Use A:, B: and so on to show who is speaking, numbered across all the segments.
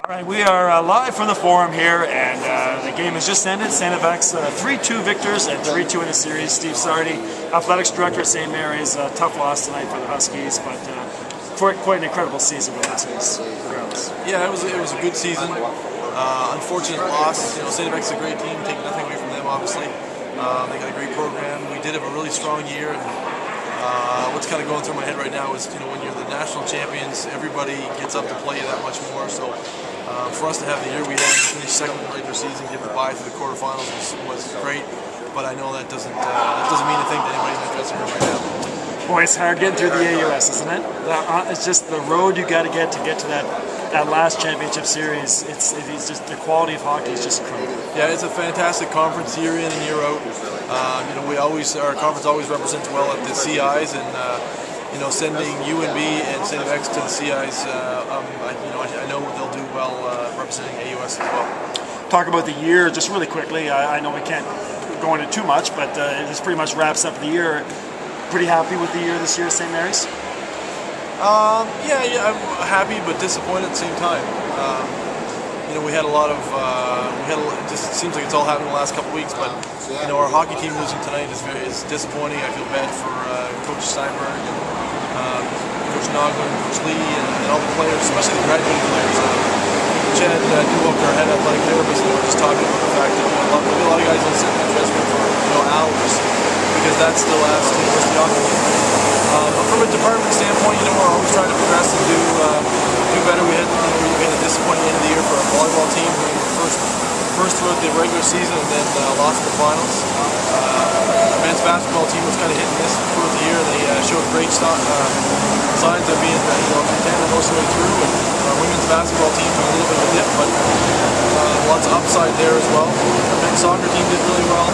A: All right, we are live from the forum here, and the game has just ended. St. X 3-2 victors and 3-2 in the series. Steve Sarty, Athletics Director at St. Mary's. Tough loss tonight for the Huskies, but quite an incredible season for the Huskies, regardless.
B: Yeah, it was a good season. Unfortunate loss. You know, St. X is a great team. Take nothing away from them, obviously. They got a great program. We did have a really strong year. And, what's kind of going through my head right now is, you know, when you're the national champions, everybody gets up to play that much more. So for us to have the year we had, to finish second in the regular season, get the bye through the quarterfinals was great. But I know that doesn't mean a thing to anybody in the dressing room right now.
A: Boy, it's hard getting through the AUS, isn't it? It's just the road you got to get to that last championship series. It's just the quality of hockey is just incredible.
B: Yeah, it's a fantastic conference year in and year out. You know, our conference always represents well at the CIs, and you know, sending UNB and St. X to the CIs, I know they'll do well representing AUS as well.
A: Talk about the year just really quickly. I know we can't go into too much, but this pretty much wraps up the year. Pretty happy with the year this year at St. Mary's?
B: Yeah, I'm happy but disappointed at the same time. You know, we had a lot of, it just seems like it's all happened in the last couple of weeks, but you know, our hockey team losing tonight is disappointing. I feel bad for Coach Steinberg and Coach Noglin, Coach Lee, and all the players, especially the graduating players. Chad Newhook, our head athletic therapist, and we were just talking about the fact that a lot of guys don't sit in the dressing room for hours, because that's the last university hockey game. But from a department standpoint, you know, we're always trying to progress and do better. We had a disappointing end of the year for our volleyball team. We were first throughout the regular season and then lost the finals. Our men's basketball team was kind of hit and miss throughout the year. They showed great signs of being contending most of the way through. And our women's basketball team took a little bit of a dip, but lots of upside there as well. Our men's soccer team did really well.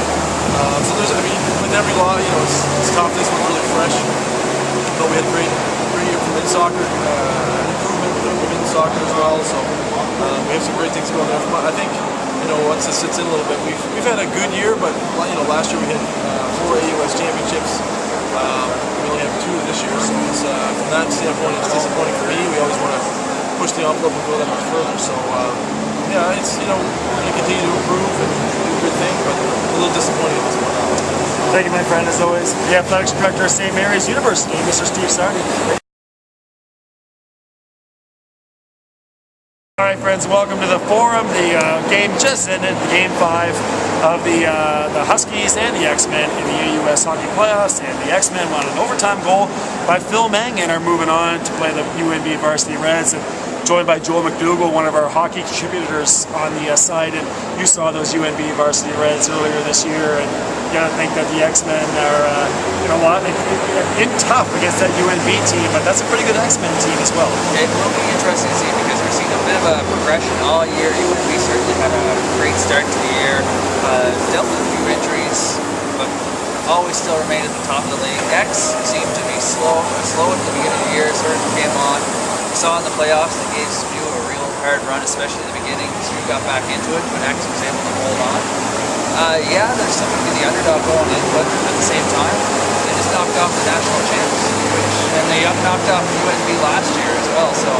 B: So there's, I mean, with every law, you know, it's tough. This one's really fresh. But we had a great year for men's soccer, improvement with women's soccer as well. So we have some great things going there. I think, you know, once this sits in a little bit, we've had a good year, but you know, last year we had 4 AUS championships. We only have 2 this year, so it's, from that standpoint, it's disappointing for me. We always want to push the envelope and go that much further. So yeah, it's, you know, we're going to continue to improve and do good things, but a little disappointing at this point.
A: Thank you, my friend, as always. The Athletics Director of St. Mary's University, Mr. Steve Sarty. All right, friends, welcome to the forum. The game just ended, Game 5 of the Huskies and the X-Men in the AUS hockey playoffs, and the X-Men won an overtime goal by Phil Mangan, are moving on to play the UNB Varsity Reds. And joined by Joel McDougall, one of our hockey contributors on the side, and you saw those UNB Varsity Reds earlier this year, and you gotta think that the X-Men are in tough against that UNB team, but that's a pretty good X-Men team as well.
C: It will be interesting to see, because we're seeing a bit of a progression all year. UNB certainly had a great start to the year, dealt with a few injuries, but always still remained at the top of the league. X seemed to be slow at the beginning of the year, sort of came on. We saw in the playoffs they gave Spew a real hard run, especially at the beginning. Spew got back into it, but X was able to hold on. Yeah, there's something to be the underdog going in, but at the same time, they just knocked off the national champs, and they knocked off UNB last year as well, so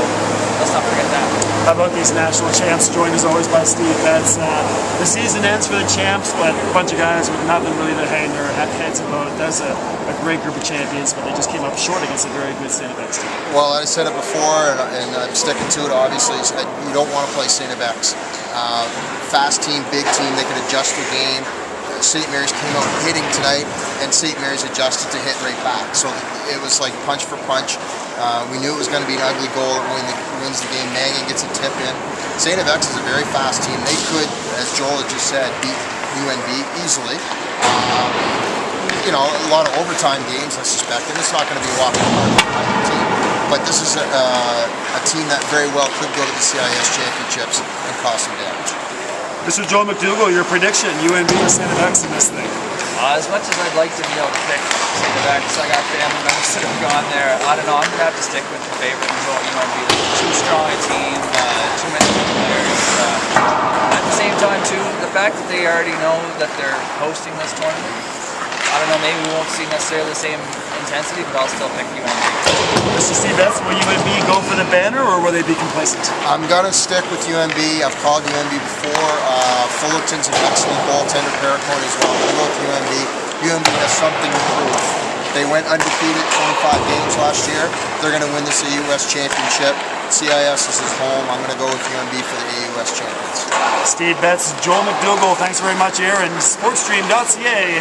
C: let's not forget that.
A: How about these national champs? Joined as always by Steve. That's the season ends for the champs, but a bunch of guys with nothing really to hang their heads about. That's a great group of champions, but they just came up short against a very good St. X team.
D: Well, I said it before, and I'm sticking to it, obviously, is that you don't want to play St. X. Fast team, big team, they could adjust their game. St. Mary's came out hitting tonight, and St. Mary's adjusted to hit right back. So it was like punch for punch. We knew it was going to be an ugly goal that wins the game. Mangan gets a tip in. St. X is a very fast team. They could, as Joel had just said, beat UNB easily. You know, a lot of overtime games, I suspect, and it's not going to be a walk in the park team. But this is a team that very well could go to the CIS championships and cause some damage.
A: Mr. Joel McDougall, your prediction, UNB or St. X in this thing?
C: As much as I'd like to be able to pick St. X, I got family members that have gone there. I don't know, I'm going to have to stick with the favorite and go UNB. Too strong a team, too many good players. At the same time, too, the fact that they already know that they're hosting this tournament, I don't know, maybe we won't see necessarily the same intensity, but I'll still pick UNB.
A: Mr. Steve Betts, will UNB go for the banner, or will they be complacent?
D: I'm going to stick with UNB. I've called UNB before. Fullerton's an excellent goaltender, Paracord as well. I'm going to go with UNB. UNB has something to prove. They went undefeated 25 games last year. They're going to win this AUS championship. CIS is his home. I'm going to go with UNB for the AUS champions.
A: Steve Betts, Joel McDougall, thanks very much, Aaron. Sportstream.ca.